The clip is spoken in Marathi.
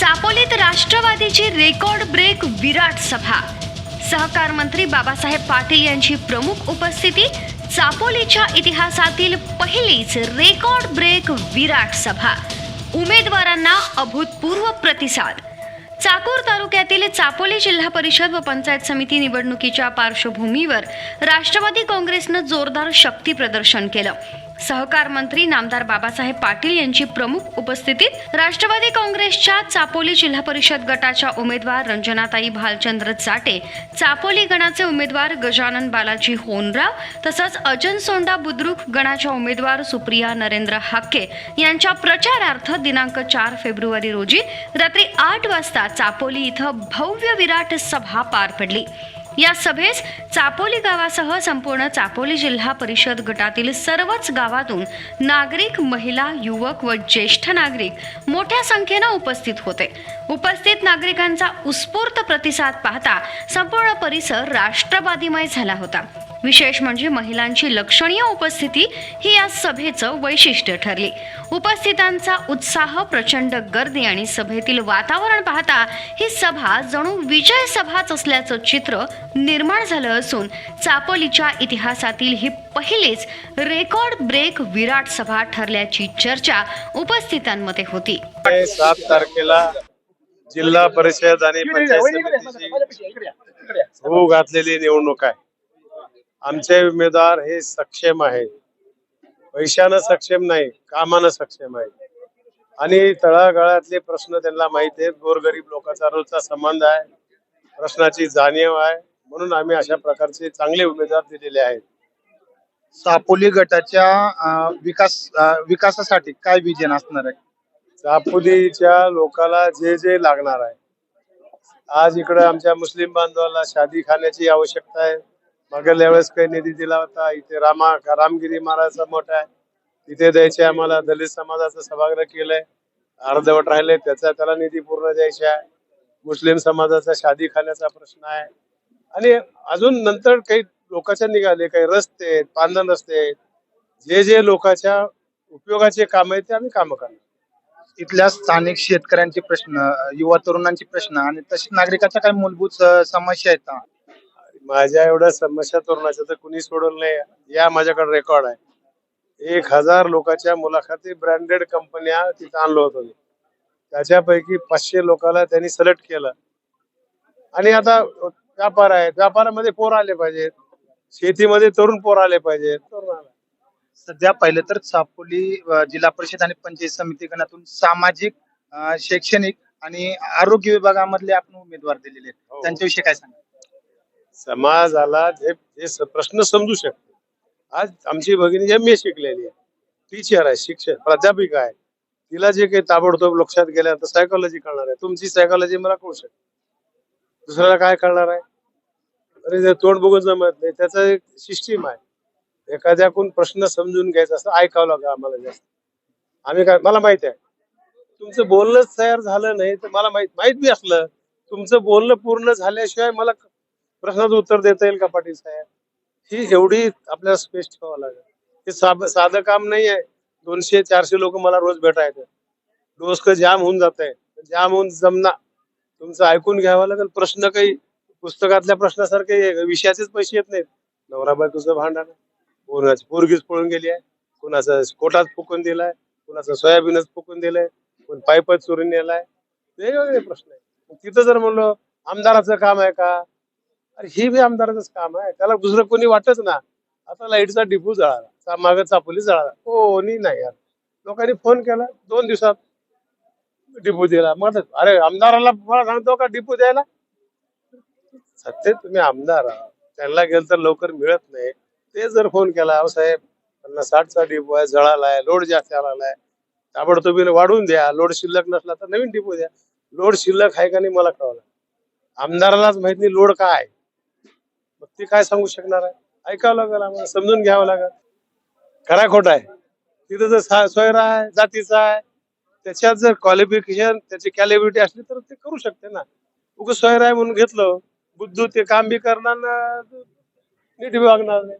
चापोलीत राष्ट्रवादीची रेकॉर्ड ब्रेक विराट सभा. सहकार मंत्री बाबासाहेब पाटील यांची प्रमुख उपस्थिती. चापोलीच्या इतिहासातील पहिलीच रेकॉर्ड ब्रेक विराट सभा. उमेदवारांना अभूतपूर्व प्रतिसाद. चाकूर तालुक्यातील चापोली जिल्हा परिषद व पंचायत समिती निवडणुकीच्या पार्श्वभूमीवर राष्ट्रवादी काँग्रेसनं जोरदार शक्ती प्रदर्शन केलं. सहकार मंत्री नामदार बाबासाहेब पाटील यांची प्रमुख उपस्थितीत राष्ट्रवादी काँग्रेसच्या चापोली जिल्हा परिषद गटाच्या उमेदवार रंजनाताई भालचंद्र चाटे, चापोली गणाचे उमेदवार गजानन बालाजी होनराव तसंच अजनसोंडा बुद्रुक गणाच्या उमेदवार सुप्रिया नरेंद्र हाके यांच्या प्रचारार्थ दिनांक 4 फेब्रुवारी रोजी रात्री 8 वाजता चापोली इथं भव्य विराट सभा पार पडली. या सभेस चापोली गावासह संपूर्ण चापोली जिल्हा परिषद गटातील सर्वच गावातून नागरिक, महिला, युवक व ज्येष्ठ नागरिक मोठ्या संख्येने उपस्थित होते. उपस्थित नागरिकांचा उत्स्फूर्त प्रतिसाद पाहता संपूर्ण परिसर राष्ट्रवादीमय झाला होता. विशेष म्हणजे महिलांची लक्षणीय उपस्थिती ही या सभेचं वैशिष्ट्य ठरली. उपस्थितांचा उत्साह, प्रचंड गर्दी आणि सभेतील वातावरण पाहता ही सभा जणू विजय सभाच असल्याचं चित्र निर्माण झालं असून चापोलीच्या इतिहासातील ही पहिलीच रेकॉर्ड ब्रेक विराट सभा ठरल्याची चर्चा उपस्थितांमध्ये होती. 7 तारखेला जिल्हा परिषद आणि पंचायत समितीची होऊ घातलेली निवडणूक आहे. आमचे उमेदवार हे सक्षम आहे, पैशानं सक्षम नाही, कामानं सक्षम आहे आणि तळागाळातले प्रश्न त्यांना माहिती आहेत. गोरगरीब लोकांचा रोजचा संबंध आहे, प्रश्नाची जाणीव आहे, म्हणून आम्ही अशा प्रकारचे चांगले उमेदवार दिलेले आहेत. चापोली गटाच्या विकासासाठी काय विजन असणार आहे? चापोलीच्या लोकांना जे जे लागणार आहे, आज इकडे आमच्या मुस्लिम बांधवाला शादी खाण्याची आवश्यकता आहे. मागल्या वेळेस काही निधी दिला होता. इथे रामगिरी महाराजचा मठ आहे, तिथे द्यायचे. आम्हाला दलित समाजाचं सभागृह केलंय, अर्धवट राहिले, त्याला निधी पूर्ण द्यायचा आहे. मुस्लिम समाजाचा शादी खाण्याचा प्रश्न आहे आणि अजून नंतर काही लोकांच्या निघाले, काही रस्ते आहेत, पांधन रस्ते आहेत, जे जे लोकांच्या उपयोगाचे काम आहेत ते आम्ही काम करणार. इथल्या स्थानिक शेतकऱ्यांचे प्रश्न, युवा तरुणांचे प्रश्न आणि तसेच नागरिकांच्या काही मूलभूत समस्या आहेत का? माझ्या एवढ्या समस्या तरुणाच्या तर कुणी सोडवलं नाही. या माझ्याकडे रेकॉर्ड आहे. 1000 लोकांच्या मुलाखती ब्रँडेड कंपन्या तिथं आणलो होतो मी. त्याच्यापैकी 500 लोकांना त्यांनी सिलेक्ट केलं. आणि आता व्यापार आहे, व्यापारामध्ये पोर आले पाहिजेत, शेतीमध्ये तरुण पोर आले पाहिजेत. सध्या पाहिलं तर चापोली जिल्हा परिषद आणि पंचायत समिती गणातून सामाजिक, शैक्षणिक आणि आरोग्य विभागामधले आपण उमेदवार दिलेले आहेत, त्यांच्याविषयी काय सांगा? समाजाला जे प्रश्न समजू शकते. आज आमची भगिनी MA शिकलेली आहे, टीचर आहे, शिक्षक प्राध्यापिका आहे. तिला जे काही ताबडतोब लक्षात गेल्या तर सायकोलॉजी कळणार आहे. तुमची सायकोलॉजी मला कळू शकते, दुसऱ्याला काय कळणार आहे? अरे जे तोंड बघून जमत नाही, त्याचं एक सिस्टीम आहे. एखाद्याकडून प्रश्न समजून घ्यायचा असं ऐकावं लागतं आम्हाला जास्त. आम्ही काय, मला माहित आहे तुमचं बोलणंच तयार झालं नाही तर मला माहित बी असलं तुमचं बोलणं पूर्ण झाल्याशिवाय मला प्रश्नाचं उत्तर देता येईल का पाटील साहेब? ही एवढी आपल्याला स्पेस ठेवावं लागेल. हे साधं काम नाही आहे. 200-400 लोक मला रोज भेटायचं, डोसकं जाम होऊन जात आहे. जाम होऊन जमना, तुमचं ऐकून घ्यावं लागेल. प्रश्न काही पुस्तकातल्या प्रश्नासारखे विषयाचेच पैसे येत नाहीत. नवरा बायकोचं भांडण, कोणाची पोरगीच पळून गेली आहे, कोणाचं कोटात फुकून दिलाय, कोणाचं सोयाबीनच फुकून दिलंय, कोण पाईपच चोरून नेलाय. वेगवेगळे प्रश्न आहे. तिथं जर म्हणलं आमदाराचं काम आहे का, अरे हे बी आमदाराचंच काम आहे, त्याला दुसरं कोणी वाटच ना. आता लाईटचा डिपो जळाला, मागं चापोली जळाला, कोणी नाही यार. लोकांनी फोन केला, 2 दिवसात डिपो दिला. मग अरे आमदाराला मला सांगतो का डिपो द्यायला? सत्य तुम्ही आमदार आहात, त्यांना गेलं तर लवकर मिळत नाही. ते जर फोन केला, अहो साहेब 50-60चा डिपो आहे, जळालाय, लोड जास्त आलाय, ताबडतोबीने वाढून द्या. लोड शिल्लक नसला तर नवीन डिपो द्या. लोड शिल्लक आहे का नाही मला कळलं. आमदारालाच माहित नाही लोड काय आहे, मग ते काय सांगू शकणार आहे? ऐकावं लागेल, आम्हाला समजून घ्यावं लागेल. खरा खोटा आहे. तिथं जर सोयरा आहे, जातीचा आहे, त्याच्यात जर क्वालिफिकेशन, त्याची कॅलिबिलिटी असली तर ते करू शकते ना. उगाच सोयरा आहे म्हणून घेतलं, बुद्धू ते काम बी करणार ना, नीट बी वागणार नाही.